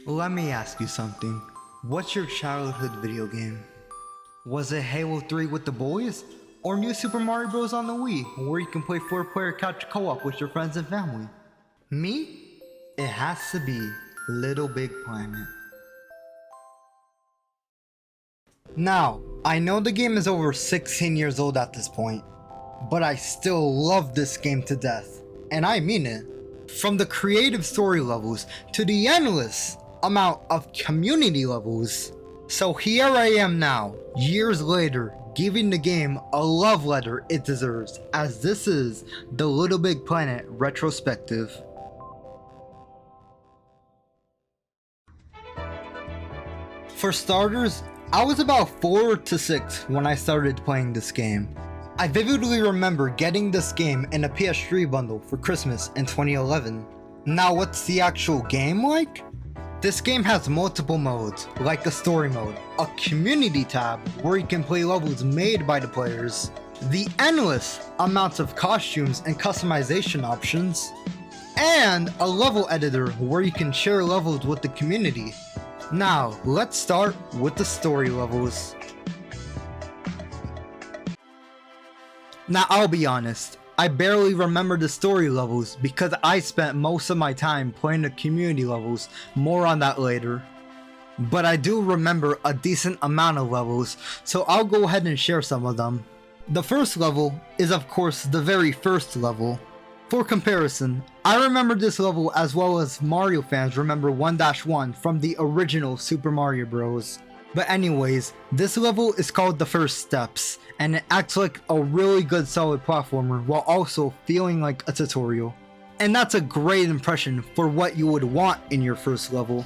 Let me ask you something. What's your childhood video game? Was it Halo 3 with the boys? Or New Super Mario Bros. On the Wii, where you can play 4-player couch co-op with your friends and family? Me? It has to be Little Big Planet. Now, I know the game is over 16 years old at this point, but I still love this game to death, and I mean it. From the creative story levels to the endless amount of community levels. So here I am now, years later, giving the game a love letter it deserves, as this is the LittleBigPlanet Retrospective. For starters, I was about 4 to 6 when I started playing this game. I vividly remember getting this game in a PS3 bundle for Christmas in 2011. Now what's the actual game like? This game has multiple modes, like a story mode, a community tab where you can play levels made by the players, the endless amounts of costumes and customization options, and a level editor where you can share levels with the community. Now, let's start with the story levels. Now, I'll be honest, I barely remember the story levels because I spent most of my time playing the community levels, more on that later. But I do remember a decent amount of levels, so I'll go ahead and share some of them. The first level is of course the very first level. For comparison, I remember this level as well as Mario fans remember 1-1 from the original Super Mario Bros. But anyways, this level is called the First Steps, and it acts like a really good solid platformer while also feeling like a tutorial. And that's a great impression for what you would want in your first level.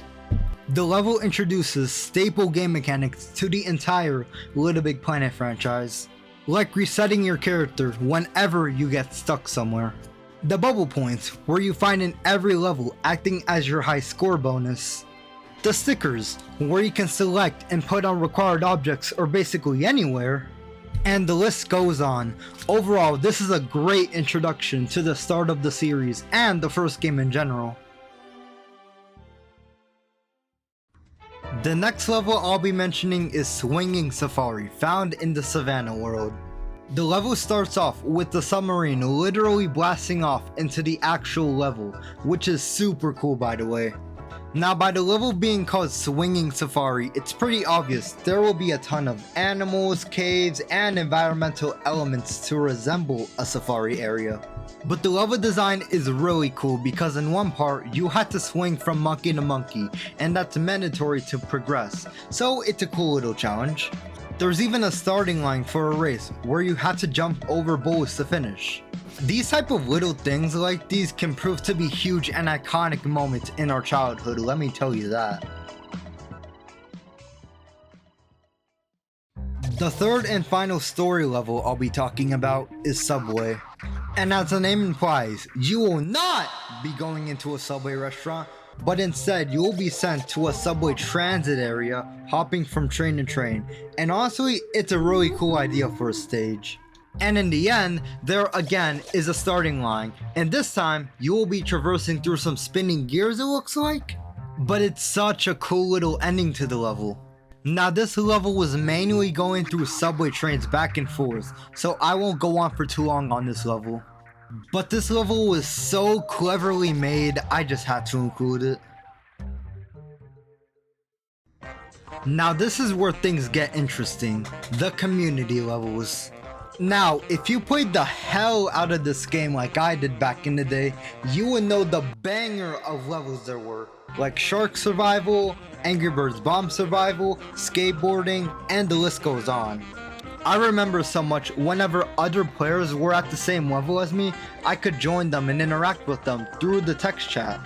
The level introduces staple game mechanics to the entire LittleBigPlanet franchise, like resetting your character whenever you get stuck somewhere. The bubble points, where you find in every level acting as your high score bonus. The stickers, where you can select and put on required objects or basically anywhere. And the list goes on. Overall, this is a great introduction to the start of the series and the first game in general. The next level I'll be mentioning is Swinging Safari, found in the Savannah world. The level starts off with the submarine literally blasting off into the actual level, which is super cool by the way. Now by the level being called Swinging Safari, it's pretty obvious there will be a ton of animals, caves, and environmental elements to resemble a safari area. But the level design is really cool because in one part you had to swing from monkey to monkey, and that's mandatory to progress, so it's a cool little challenge. There's even a starting line for a race where you have to jump over bulls to finish. These type of little things like these can prove to be huge and iconic moments in our childhood, let me tell you that. The third and final story level I'll be talking about is Subway. And as the name implies, you will not be going into a Subway restaurant, but instead you will be sent to a subway transit area, hopping from train to train. And honestly, it's a really cool idea for a stage. And in the end, there again is a starting line, and this time you will be traversing through some spinning gears it looks like. But it's such a cool little ending to the level. Now this level was manually going through subway trains back and forth, so I won't go on for too long on this level. But this level was so cleverly made, I just had to include it. Now this is where things get interesting, the community levels. Now, if you played the hell out of this game like I did back in the day, you would know the banger of levels there were, like Shark Survival, Angry Birds Bomb Survival, Skateboarding, and the list goes on. I remember so much whenever other players were at the same level as me, I could join them and interact with them through the text chat.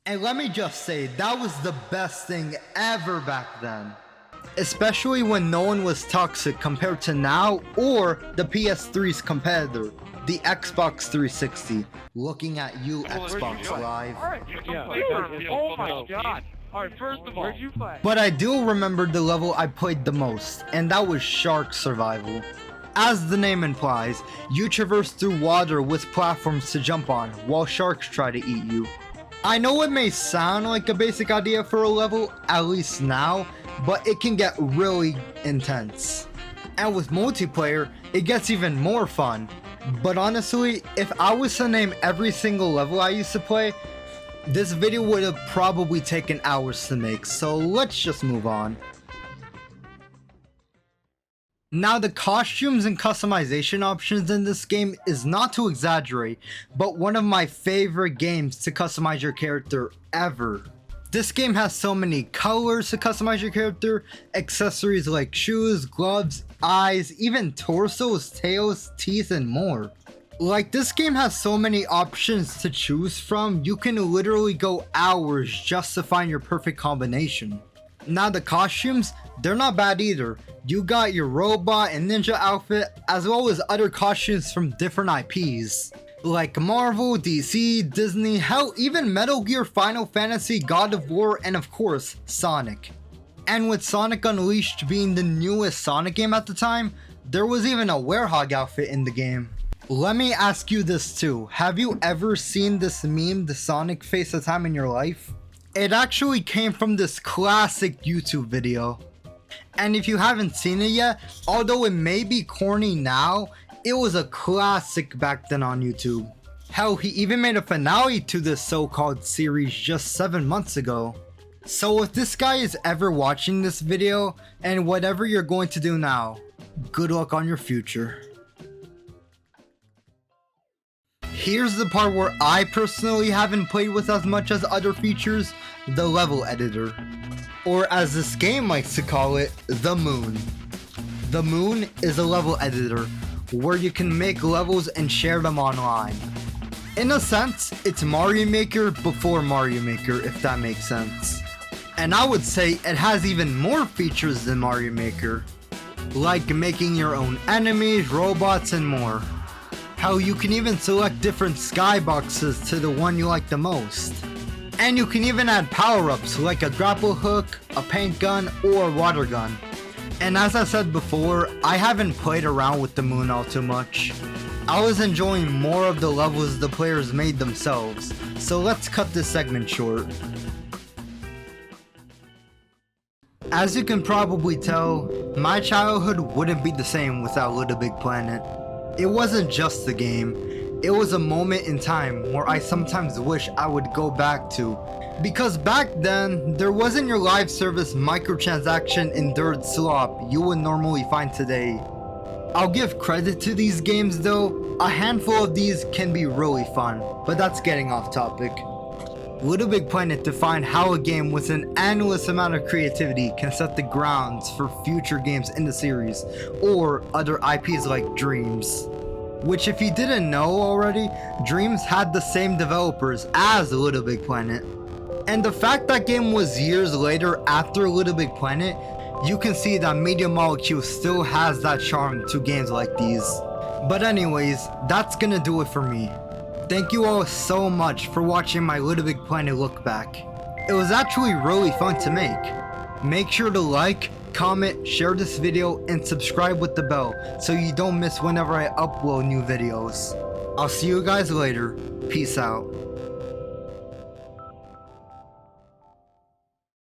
And let me just say, that was the best thing ever back then. Especially when no one was toxic compared to now or the PS3's competitor, the Xbox 360. Looking at you, Xbox Live. Oh my god. Alright, first of all, where'd you play? But I do remember the level I played the most, and that was Shark Survival. As the name implies, you traverse through water with platforms to jump on while sharks try to eat you. I know it may sound like a basic idea for a level, at least now, but it can get really intense. And with multiplayer, it gets even more fun. But honestly, if I was to name every single level I used to play, this video would have probably taken hours to make, so let's just move on. Now, the costumes and customization options in this game is not to exaggerate, but one of my favorite games to customize your character ever. This game has so many colors to customize your character, accessories like shoes, gloves, eyes, even torsos, tails, teeth, and more. Like, this game has so many options to choose from, you can literally go hours just to find your perfect combination. Now, the costumes, they're not bad either. You got your robot and ninja outfit, as well as other costumes from different IPs. Like Marvel, DC, Disney, hell, even Metal Gear, Final Fantasy, God of War, and of course, Sonic. And with Sonic Unleashed being the newest Sonic game at the time, there was even a Hedgehog outfit in the game. Let me ask you this too, have you ever seen this meme, the Sonic face of time in your life? It actually came from this classic YouTube video. And if you haven't seen it yet, although it may be corny now, it was a classic back then on YouTube. Hell, he even made a finale to this so-called series just 7 months ago. So if this guy is ever watching this video, and whatever you're going to do now, good luck on your future. Here's the part where I personally haven't played with as much as other features, the level editor. Or as this game likes to call it, the Moon. The Moon is a level editor, where you can make levels and share them online. In a sense, it's Mario Maker before Mario Maker, if that makes sense. And I would say it has even more features than Mario Maker, like making your own enemies, robots, and more. How you can even select different skyboxes to the one you like the most. And you can even add power-ups like a grapple hook, a paint gun, or a water gun. And as I said before, I haven't played around with the Moon all too much. I was enjoying more of the levels the players made themselves, so let's cut this segment short. As you can probably tell, my childhood wouldn't be the same without LittleBigPlanet. It wasn't just the game, it was a moment in time where I sometimes wish I would go back to. Because back then, there wasn't your live service microtransaction endured slop you would normally find today. I'll give credit to these games though, a handful of these can be really fun, but that's getting off topic. LittleBigPlanet defined how a game with an endless amount of creativity can set the grounds for future games in the series, or other IPs like Dreams. Which, if you didn't know already, Dreams had the same developers as LittleBigPlanet. And the fact that game was years later after LittleBigPlanet, you can see that Media Molecule still has that charm to games like these. But anyways, that's gonna do it for me. Thank you all so much for watching my LittleBigPlanet look back. It was actually really fun to make. Make sure to like, comment, share this video, and subscribe with the bell so you don't miss whenever I upload new videos. I'll see you guys later. Peace out.